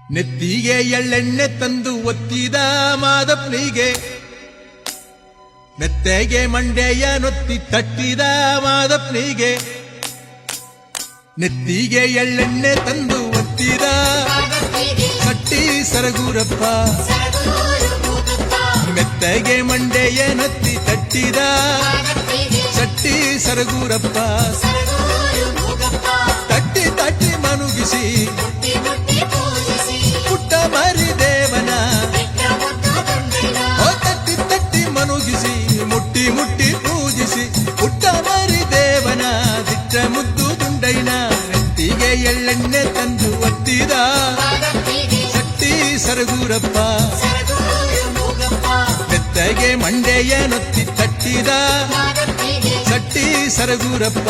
ನೆತ್ತಿಗೆ ಎಳ್ಳೆಣ್ಣೆ ತಂದು ಒತ್ತಿದ ಮಾದಪ್ಪನಿಗೆ ಮೆತ್ತೆಗೆ ಮಂಡೆಯ ನೊತ್ತಿ ತಟ್ಟಿದ ಮಾದಪ್ಪನಿಗೆ ನೆತ್ತಿಗೆ ಎಳ್ಳೆಣ್ಣೆ ತಂದು ಒತ್ತಿದ ಕಟ್ಟಿ ಸರಗೂರಪ್ಪ ಮೆತ್ತೆಗೆ ಮಂಡೆಯ ನೊತ್ತಿ ತಟ್ಟಿದ ಚಟ್ಟಿ ಸರಗೂರಪ್ಪ ತಟ್ಟಿ ತಟ್ಟಿ ಮನುಗಿಸಿ ಪುಟ್ಟ ಮರಿ ದೇವನ ತಟ್ಟಿ ತಟ್ಟಿ ಮನುಗಿಸಿ ಮುಟ್ಟಿ ಮುಟ್ಟಿ ಪೂಜಿಸಿ ಪುಟ್ಟ ಮರಿ ದೇವನ ದಿಟ್ಟ ಮುದ್ದು ದುಂಡೈನ ನೆತ್ತಿಗೆ ಎಳ್ಳೆಣ್ಣೆ ತಂದು ಒತ್ತಿದ ಚಟ್ಟಿ ಸರಗೂರಪ್ಪ ಮೆತ್ತಗೆ ಮಂಡೆಯ ನೊತ್ತಿ ತಟ್ಟಿದ ಚಟ್ಟಿ ಸರಗೂರಪ್ಪ